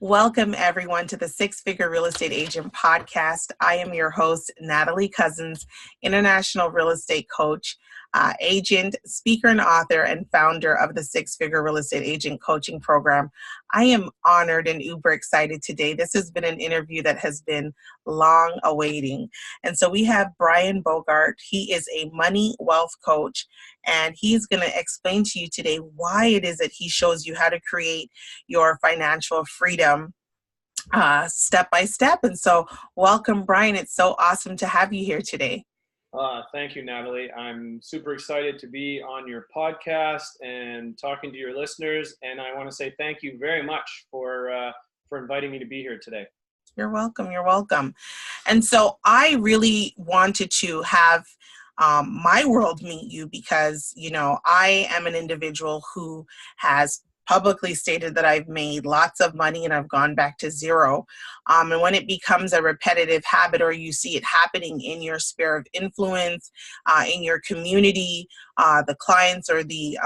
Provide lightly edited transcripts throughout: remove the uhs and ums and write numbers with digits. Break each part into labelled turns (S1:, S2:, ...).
S1: Welcome, everyone, to the Six Figure Real Estate Agent Podcast. I am your host, Natalie Cousins, international real estate coach, agent, speaker, and author, and founder of the Six Figure Real Estate Agent Coaching Program. I am honored and uber excited today. This has been an interview that has been long awaiting. And so we have Brian Bogaert. He is a money wealth coach, and he's going to explain to you today why it is that he shows you how to create your financial freedom step by step. And so welcome, Brian. It's so awesome to have you here today.
S2: Thank you, Natalie. I'm super excited to be on your podcast and talking to your listeners. And I want to say thank you very much for inviting me to be here today.
S1: You're welcome. You're welcome. And so I really wanted to have my world meet you because, I am an individual who has publicly stated that I've made lots of money and I've gone back to zero. And when it becomes a repetitive habit or you see it happening in your sphere of influence, in your community, the clients or the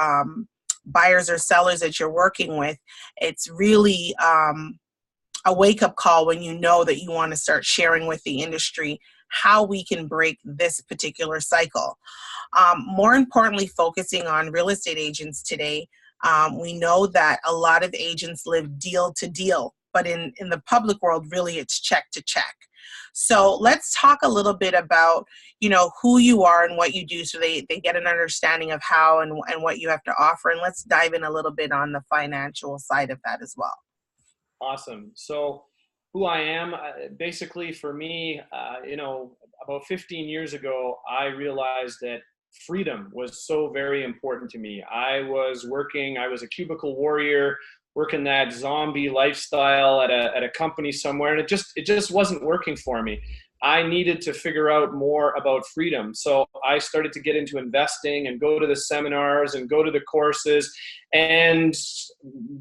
S1: buyers or sellers that you're working with, it's really a wake-up call when you know that you want to start sharing with the industry how we can break this particular cycle. More importantly, focusing on real estate agents today, we know that a lot of agents live deal to deal, but in the public world, really it's check to check. So let's talk a little bit about, who you are and what you do so they get an understanding of how and what you have to offer. And let's dive in a little bit on the financial side of that as well.
S2: Awesome. So who I am, basically for me, about 15 years ago, I realized that freedom was so very important to me. I was a cubicle warrior, working that zombie lifestyle at a company somewhere, and it just wasn't working for me. I needed to figure out more about freedom. So I started to get into investing and go to the seminars and go to the courses. And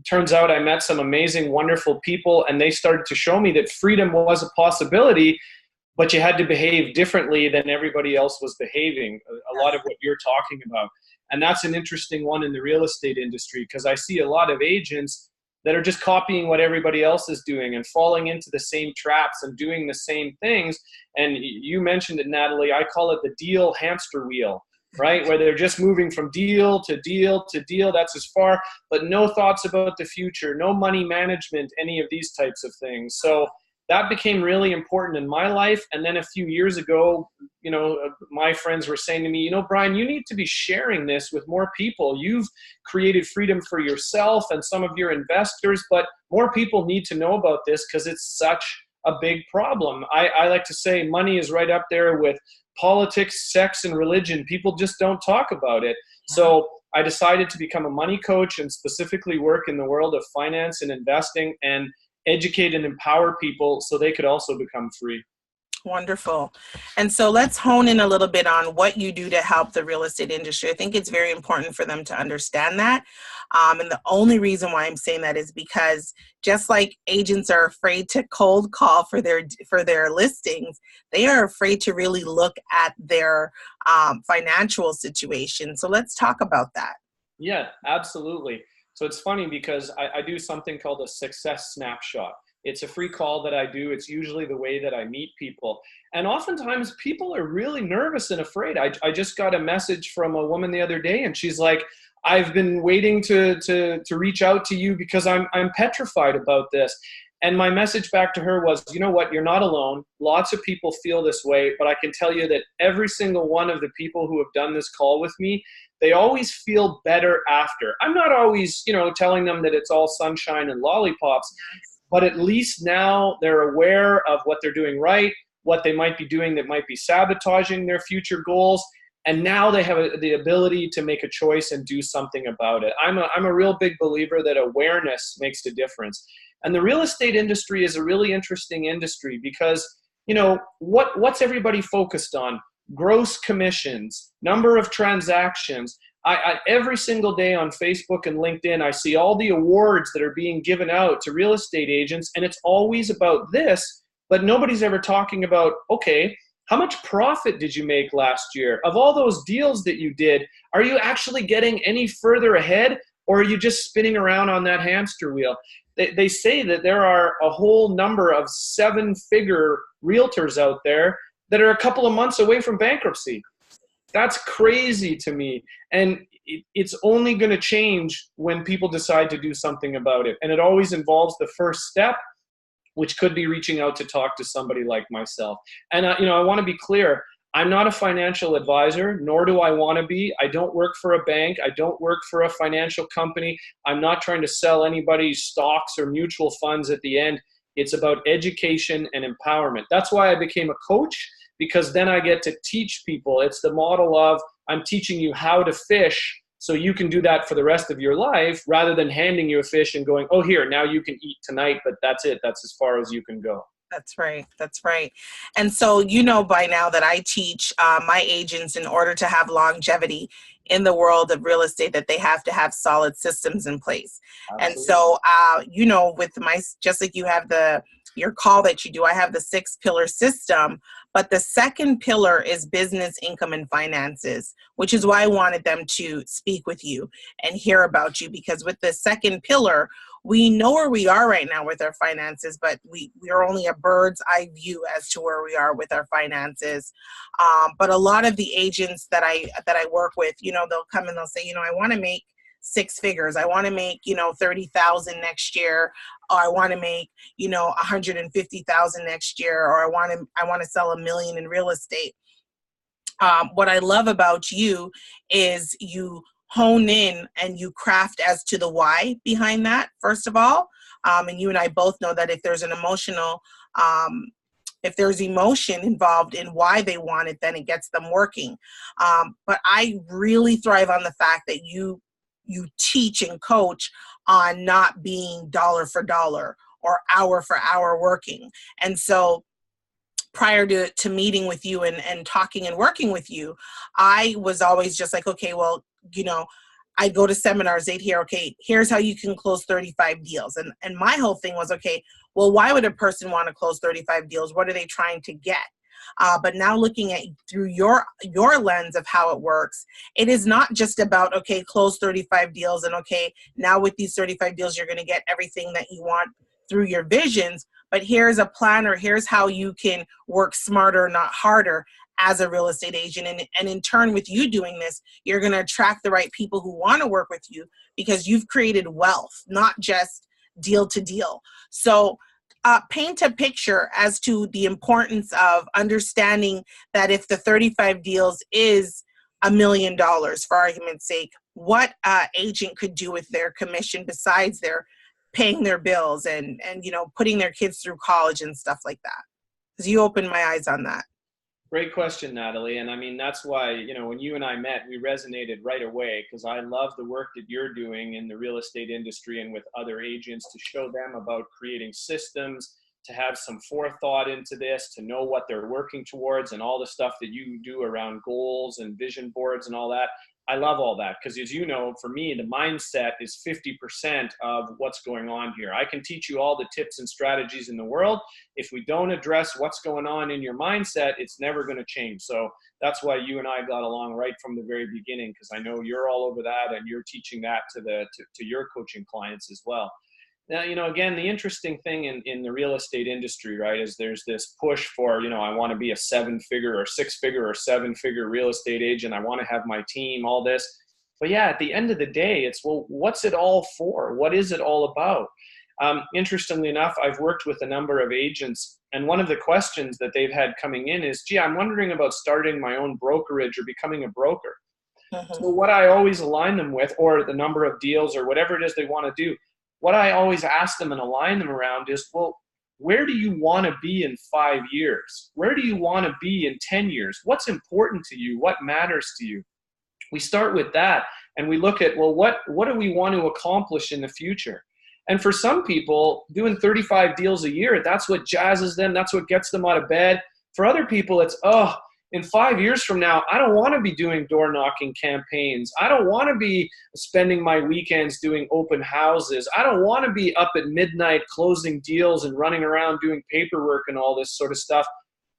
S2: turns out I met some amazing, wonderful people, and they started to show me that freedom was a possibility, but you had to behave differently than everybody else was behaving, a lot of what you're talking about. And that's an interesting one in the real estate industry, because I see a lot of agents that are just copying what everybody else is doing and falling into the same traps and doing the same things. And you mentioned it, Natalie, I call it the deal hamster wheel, right? Where they're just moving from deal to deal to deal, that's as far, but no thoughts about the future, no money management, any of these types of things. So that became really important in my life. And then a few years ago, my friends were saying to me, Brian, you need to be sharing this with more people. You've created freedom for yourself and some of your investors, but more people need to know about this because it's such a big problem. I like to say money is right up there with politics, sex, and religion. People just don't talk about it. So I decided to become a money coach and specifically work in the world of finance and investing and educate and empower people so they could also become free.
S1: Wonderful. And so let's hone in a little bit on what you do to help the real estate industry. I think it's very important for them to understand that. And the only reason why I'm saying that is because just like agents are afraid to cold call for their listings, they are afraid to really look at their financial situation. So let's talk about that.
S2: Yeah, absolutely. So it's funny because I do something called a success snapshot. It's a free call that I do. It's usually the way that I meet people. And oftentimes people are really nervous and afraid. I just got a message from a woman the other day, and she's like, I've been waiting to reach out to you because I'm petrified about this. And my message back to her was, you know what, you're not alone. Lots of people feel this way, but I can tell you that every single one of the people who have done this call with me, they always feel better after. I'm not always, telling them that it's all sunshine and lollipops, but at least now they're aware of what they're doing right, what they might be doing that might be sabotaging their future goals. And now they have the ability to make a choice and do something about it. I'm a real big believer that awareness makes a difference. And the real estate industry is a really interesting industry because, what's everybody focused on? Gross commissions, number of transactions. I every single day on Facebook and LinkedIn, I see all the awards that are being given out to real estate agents, and it's always about this, but nobody's ever talking about, okay, how much profit did you make last year? Of all those deals that you did, are you actually getting any further ahead? Or are you just spinning around on that hamster wheel? They say that there are a whole number of 7-figure realtors out there that are a couple of months away from bankruptcy. That's crazy to me. And it's only going to change when people decide to do something about it. And it always involves the first step, which could be reaching out to talk to somebody like myself. And, I want to be clear. I'm not a financial advisor, nor do I want to be. I don't work for a bank. I don't work for a financial company. I'm not trying to sell anybody stocks or mutual funds at the end. It's about education and empowerment. That's why I became a coach, because then I get to teach people. It's the model of, I'm teaching you how to fish so you can do that for the rest of your life, rather than handing you a fish and going, oh, here, now you can eat tonight, but that's it. That's as far as you can go.
S1: That's right. That's right. And so, by now that I teach my agents, in order to have longevity in the world of real estate, that they have to have solid systems in place.
S2: Absolutely.
S1: And so, with just like you have your call that you do, I have the 6-pillar system, but the second pillar is business, income, and finances, which is why I wanted them to speak with you and hear about you, because with the second pillar, we know where we are right now with our finances, but we are only a bird's eye view as to where we are with our finances. But a lot of the agents that I work with, they'll come and they'll say, I want to make 6 figures. I want to make, 30,000 next year, or I want to make, 150,000 next year, or I want to sell $1 million in real estate. What I love about you is you hone in and you craft as to the why behind that, first of all. And you and I both know that if there's if there's emotion involved in why they want it, then it gets them working. But I really thrive on the fact that you teach and coach on not being dollar for dollar or hour for hour working. And so prior to meeting with you and talking and working with you, I was always just like, okay, well, I go to seminars, they'd hear, okay, here's how you can close 35 deals. And my whole thing was, okay, well, why would a person want to close 35 deals? What are they trying to get? But now looking at through your lens of how it works, it is not just about, okay, close 35 deals and okay, now with these 35 deals, you're going to get everything that you want through your visions. But here's a plan, or here's how you can work smarter, not harder, as a real estate agent. And in turn, with you doing this, you're going to attract the right people who want to work with you, because you've created wealth, not just deal to deal. So paint a picture as to the importance of understanding that if the 35 deals is $1 million, for argument's sake, what agent could do with their commission besides their paying their bills and putting their kids through college and stuff like that? Because you opened my eyes on that.
S2: Great question, Natalie. And I mean, that's why, when you and I met, we resonated right away, because I love the work that you're doing in the real estate industry and with other agents to show them about creating systems, to have some forethought into this, to know what they're working towards, and all the stuff that you do around goals and vision boards and all that. I love all that, because as you know, for me, the mindset is 50% of what's going on here. I can teach you all the tips and strategies in the world. If we don't address what's going on in your mindset, it's never going to change. So that's why you and I got along right from the very beginning, because I know you're all over that and you're teaching that to your coaching clients as well. Now, again, the interesting thing in the real estate industry, right, is there's this push for, I want to be a 7-figure or 6-figure or 7-figure real estate agent. I want to have my team, all this. But yeah, at the end of the day, it's, well, what's it all for? What is it all about? Interestingly enough, I've worked with a number of agents, and one of the questions that they've had coming in is, gee, I'm wondering about starting my own brokerage or becoming a broker. Mm-hmm. So what I always align them with, or the number of deals or whatever it is they want to do, what I always ask them and align them around is, well, where do you want to be in 5 years? Where do you want to be in 10 years? What's important to you? What matters to you? We start with that, and we look at, well, what do we want to accomplish in the future? And for some people, doing 35 deals a year, that's what jazzes them. That's what gets them out of bed. For other people, it's, in 5 years from now, I don't want to be doing door knocking campaigns. I don't want to be spending my weekends doing open houses. I don't want to be up at midnight closing deals and running around doing paperwork and all this sort of stuff.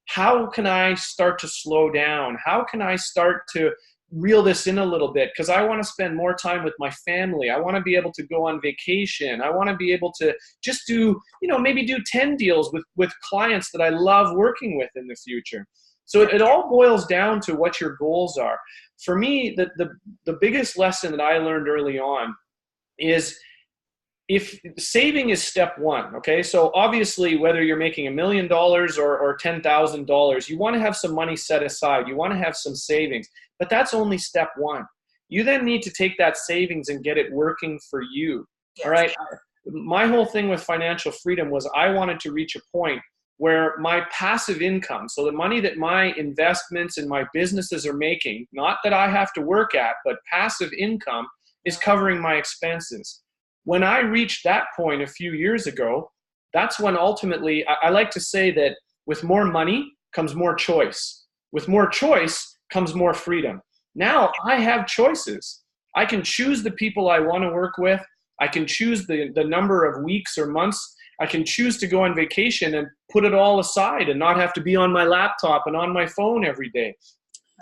S2: How can I start to slow down? How can I start to reel this in a little bit because I want to spend more time with my family. I want to be able to go on vacation. I want to be able to just do, maybe do 10 deals with clients that I love working with in the future. So it all boils down to what your goals are. For me, the biggest lesson that I learned early on is if saving is step one, okay? So obviously, whether you're making $1 million or $10,000, you want to have some money set aside. You want to have some savings, but that's only step one. You then need to take that savings and get it working for you, all right? My whole thing with financial freedom was I wanted to reach a point where my passive income, so the money that my investments and my businesses are making, not that I have to work at, but passive income is covering my expenses. When I reached that point a few years ago, that's when ultimately, I like to say that with more money comes more choice. With more choice comes more freedom. Now I have choices. I can choose the people I want to work with. I can choose the number of weeks or months. I can choose to go on vacation and put it all aside and not have to be on my laptop and on my phone every day.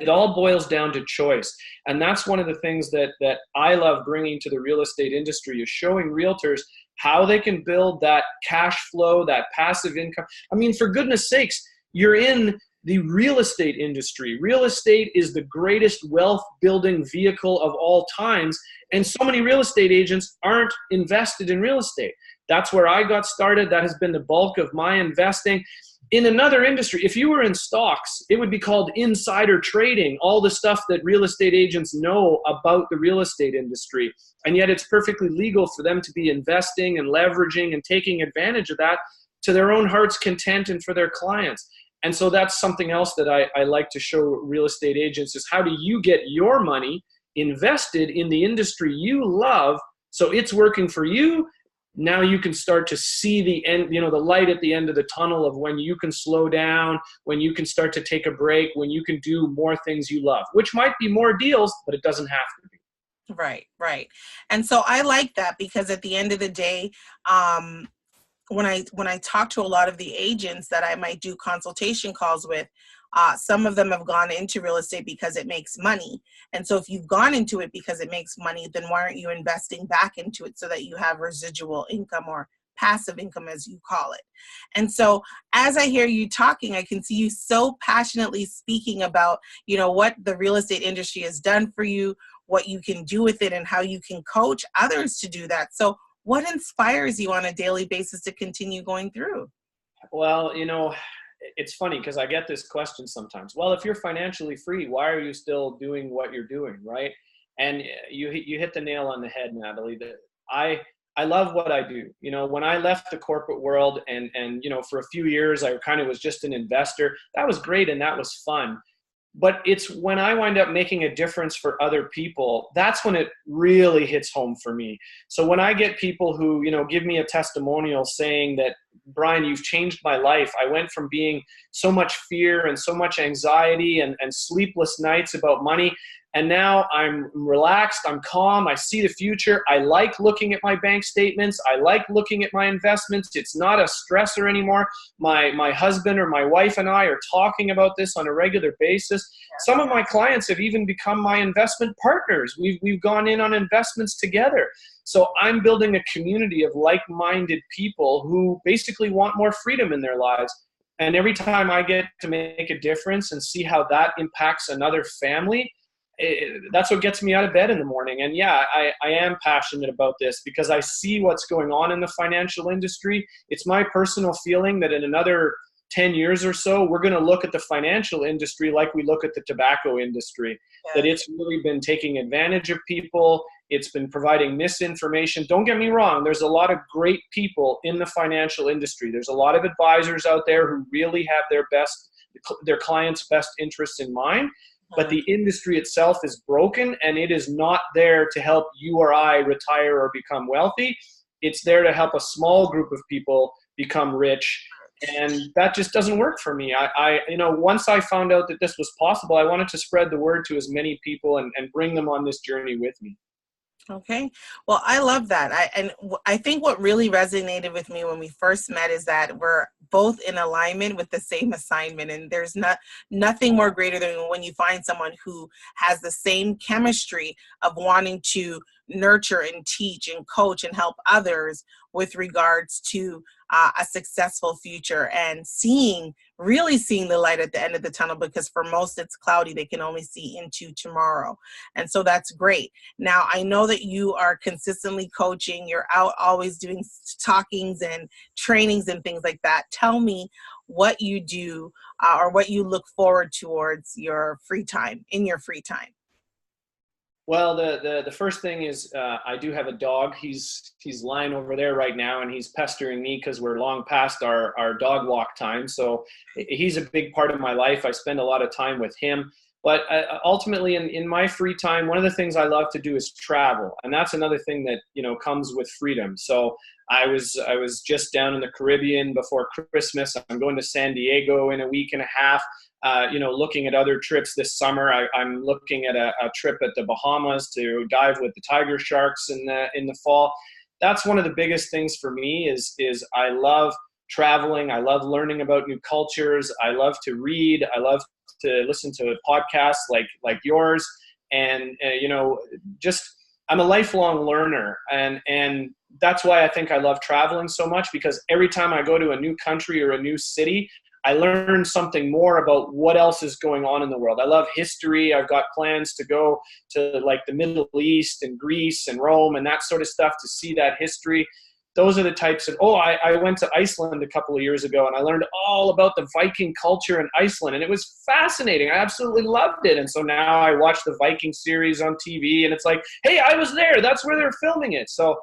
S2: It all boils down to choice. And that's one of the things that I love bringing to the real estate industry is showing realtors how they can build that cash flow, that passive income. I mean, for goodness sakes, you're in the real estate industry. Real estate is the greatest wealth building vehicle of all times. And so many real estate agents aren't invested in real estate. That's where I got started. That has been the bulk of my investing. In another industry, if you were in stocks, it would be called insider trading, all the stuff that real estate agents know about the real estate industry. And yet it's perfectly legal for them to be investing and leveraging and taking advantage of that to their own heart's content and for their clients. And so that's something else that I like to show real estate agents is how do you get your money invested in the industry you love so it's working for you. Now you can start to see the end, the light at the end of the tunnel of when you can slow down, when you can start to take a break, when you can do more things you love, which might be more deals, but it doesn't have to be.
S1: Right. And so I like that because at the end of the day, when I talk to a lot of the agents that I might do consultation calls with, some of them have gone into real estate because it makes money. And so if you've gone into it because it makes money, then why aren't you investing back into it so that you have residual income or passive income, as you call it? And so as I hear you talking, I can see you so passionately speaking about, what the real estate industry has done for you, what you can do with it, and how you can coach others to do that. So what inspires you on a daily basis to continue going through?
S2: Well, it's funny because I get this question sometimes. Well, if you're financially free, why are you still doing what you're doing, right? And you hit the nail on the head, Natalie. That I love what I do. When I left the corporate world and for a few years I kind of was just an investor. That was great and that was fun. But it's when I wind up making a difference for other people, that's when it really hits home for me. So when I get people who, give me a testimonial saying that, Brian, you've changed my life. I went from being so much fear and so much anxiety and sleepless nights about money. And now I'm relaxed, I'm calm, I see the future. I like looking at my bank statements. I like looking at my investments. It's not a stressor anymore. My husband or my wife and I are talking about this on a regular basis. Some of my clients have even become my investment partners. We've gone in on investments together. So I'm building a community of like-minded people who basically want more freedom in their lives. And every time I get to make a difference and see how that impacts another family, that's what gets me out of bed in the morning. And yeah, I am passionate about this because I see what's going on in the financial industry. It's my personal feeling that in another 10 years or so, we're going to look at the financial industry like we look at the tobacco industry, that it's really been taking advantage of people. It's been providing misinformation. Don't get me wrong. There's a lot of great people in the financial industry. There's a lot of advisors out there who really have their clients' best interests in mind. But the industry itself is broken and it is not there to help you or I retire or become wealthy. It's there to help a small group of people become rich. And that just doesn't work for me. Once I found out that this was possible, I wanted to spread the word to as many people and bring them on this journey with me.
S1: Okay. Well, I love that. I think what really resonated with me when we first met is that we're both in alignment with the same assignment, and there's nothing more greater than when you find someone who has the same chemistry of wanting to nurture and teach and coach and help others with regards to a successful future, and really seeing the light at the end of the tunnel, because for most it's cloudy. They can only see into tomorrow. And so that's great. Now, I know that you are consistently coaching. You're out always doing talkings and trainings and things like that. Tell me what you do, or what you look forward towards your free time, in your free time.
S2: Well, the first thing is I do have a dog. He's lying over there right now, and he's pestering me because we're long past our dog walk time. So he's a big part of my life. I spend a lot of time with him. But ultimately, in my free time, one of the things I love to do is travel, and that's another thing that comes with freedom. So I was just down in the Caribbean before Christmas. I'm going to San Diego in a week and a half. Looking at other trips this summer. I'm looking at a trip at the Bahamas to dive with the tiger sharks in the fall. That's one of the biggest things for me is I love traveling. I love learning about new cultures. I love to read. I love to listen to podcasts like yours. And, just I'm a lifelong learner. And that's why I think I love traveling so much, because every time I go to a new country or a new city, I learn something more about what else is going on in the world. I love history. I've got plans to go to like the Middle East and Greece and Rome and that sort of stuff to see that history. Those are the types of, I went to Iceland a couple of years ago, and I learned all about the Viking culture in Iceland, and it was fascinating. I absolutely loved it. And so now I watch the Viking series on TV, and it's like, hey, I was there. That's where they're filming it. So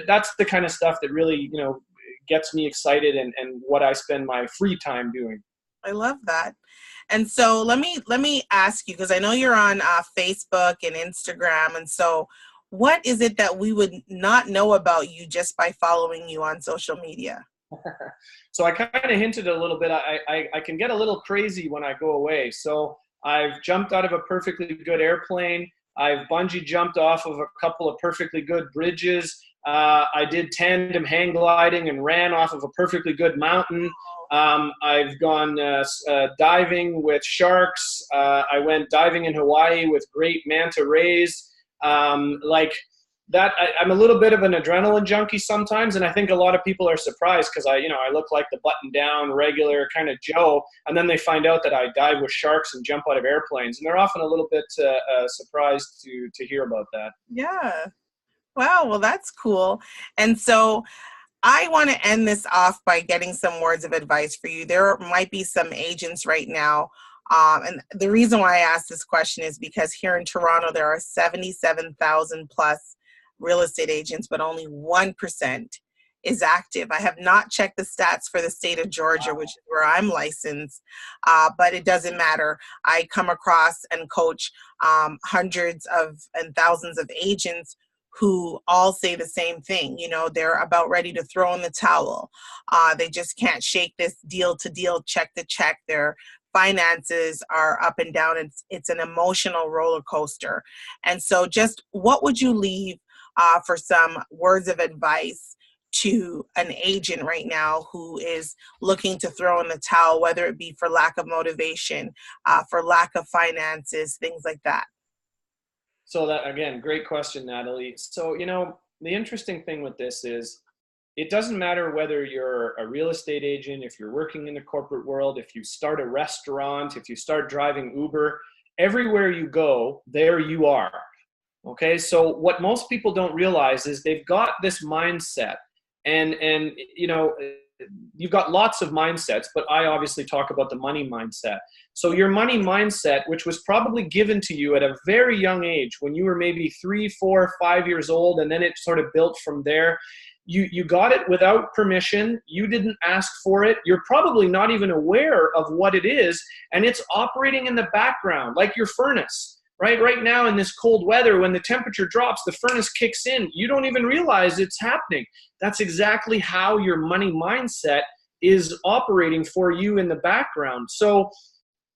S2: that's the kind of stuff that really, gets me excited, and what I spend my free time doing.
S1: I love that. And so let me ask you, because I know you're on Facebook and Instagram, and so what is it that we would not know about you just by following you on social media?
S2: So I kind of hinted a little bit. I can get a little crazy when I go away. So I've jumped out of a perfectly good airplane. I've bungee jumped off of a couple of perfectly good bridges. I did tandem hang gliding and ran off of a perfectly good mountain. I've gone diving with sharks. I went diving in Hawaii with great manta rays. Like that, I'm a little bit of an adrenaline junkie sometimes, and I think a lot of people are surprised because I look like the button-down, regular kind of Joe, and then they find out that I dive with sharks and jump out of airplanes, and they're often a little bit surprised to hear about that.
S1: Yeah. Wow. Well, that's cool. And so I want to end this off by getting some words of advice for you. There might be some agents right now. And the reason why I asked this question is because here in Toronto, there are 77,000 plus real estate agents, but only 1% is active. I have not checked the stats for the state of Georgia, which is where I'm licensed, but it doesn't matter. I come across and coach hundreds of and thousands of agents who all say the same thing. They're about ready to throw in the towel. They just can't shake this deal to deal, check to check. Their finances are up and down. It's an emotional roller coaster. And so just what would you leave for some words of advice to an agent right now who is looking to throw in the towel, whether it be for lack of motivation, for lack of finances, things like that?
S2: So that, again, great question, Natalie. So, the interesting thing with this is it doesn't matter whether you're a real estate agent, if you're working in the corporate world, if you start a restaurant, if you start driving Uber, everywhere you go, there you are. Okay. So what most people don't realize is they've got this mindset, and you've got lots of mindsets, but I obviously talk about the money mindset. So your money mindset, which was probably given to you at a very young age, when you were maybe 3, 4, 5 years old, and then it sort of built from there. You got it without permission. You didn't ask for it. You're probably not even aware of what it is, and it's operating in the background like your furnace. Right now in this cold weather, when the temperature drops, the furnace kicks in. You don't even realize it's happening. That's exactly how your money mindset is operating for you in the background. So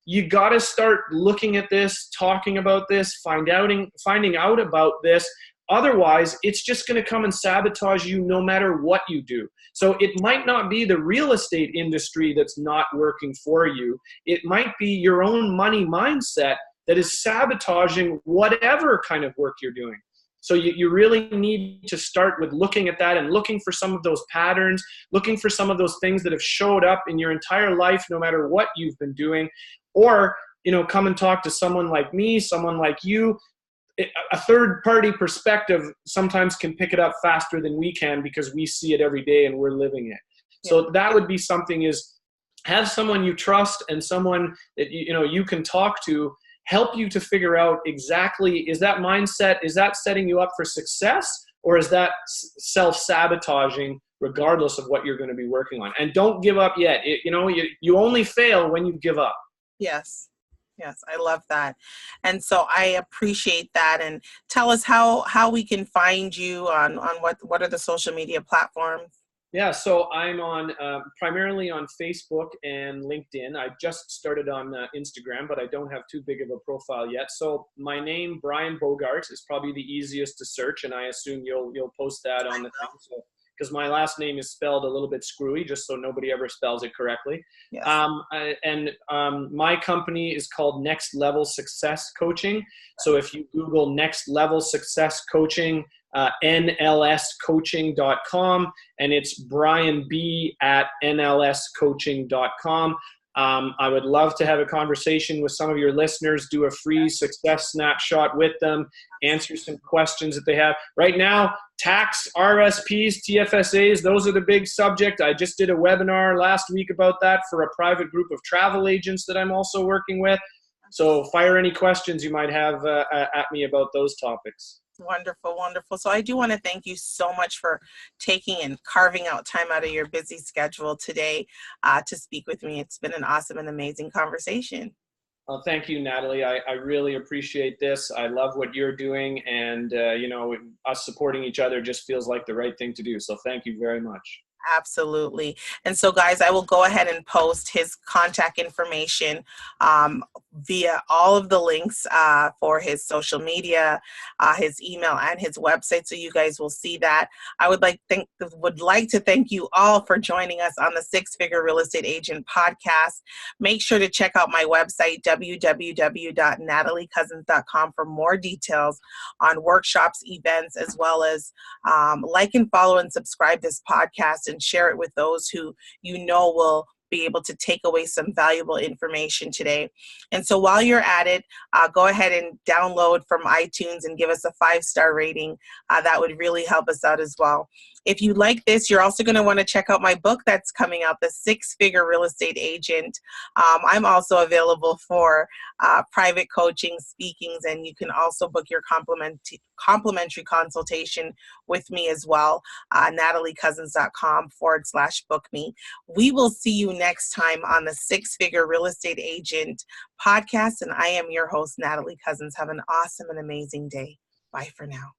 S2: you got to start looking at this, talking about this, finding out about this. Otherwise, it's just going to come and sabotage you no matter what you do. So it might not be the real estate industry that's not working for you. It might be your own money mindset that is sabotaging whatever kind of work you're doing. So you really need to start with looking at that and looking for some of those patterns, looking for some of those things that have showed up in your entire life, no matter what you've been doing. Or, come and talk to someone like me, someone like you. A third-party perspective sometimes can pick it up faster than we can because we see it every day and we're living it. So that would be something, is have someone you trust and someone that you can talk to, help you to figure out exactly, is that mindset, is that setting you up for success, or is that self-sabotaging regardless of what you're going to be working on? And don't give up yet. You only fail when you give up.
S1: Yes. Yes, I love that. And so I appreciate that. And tell us how we can find you on what are the social media platforms?
S2: Yeah, so I'm on primarily on Facebook and LinkedIn. I just started on Instagram, but I don't have too big of a profile yet. So my name, Brian Bogaert, is probably the easiest to search, and I assume you'll post that on the thing. So, because my last name is spelled a little bit screwy, just so nobody ever spells it correctly.
S1: Yes.
S2: My company is called Next Level Success Coaching. So if you Google Next Level Success Coaching, nlscoaching.com, and it's Brian B at nlscoaching.com. I would love to have a conversation with some of your listeners, do a free success snapshot with them, answer some questions that they have. Right now, tax, RSPs, TFSAs, those are the big subject. I just did a webinar last week about that for a private group of travel agents that I'm also working with. So fire any questions you might have at me about those topics.
S1: Wonderful, wonderful. So I do want to thank you so much for taking and carving out time out of your busy schedule today to speak with me. It's been an awesome and amazing conversation.
S2: Well, thank you, Natalie. I really appreciate this. I love what you're doing, and us supporting each other just feels like the right thing to do. So thank you very much.
S1: Absolutely. And so, guys, I will go ahead and post his contact information via all of the links for his social media, his email, and his website, so you guys will see that. I would like to thank you all for joining us on the Six Figure Real Estate Agent podcast. Make sure to check out my website, www.nataliecousins.com, for more details on workshops, events, as well as like and follow and subscribe this podcast and share it with those who will be able to take away some valuable information today. And so while you're at it, go ahead and download from iTunes and give us a 5-star rating. That would really help us out as well. If you like this, you're also going to want to check out my book that's coming out, The Six Figure Real Estate Agent. I'm also available for private coaching, speakings, and you can also book your complimentary consultation with me as well. nataliecousins.com/book me. We will see you next time on the Six Figure Real Estate Agent podcast. And I am your host, Natalie Cousins. Have an awesome and amazing day. Bye for now.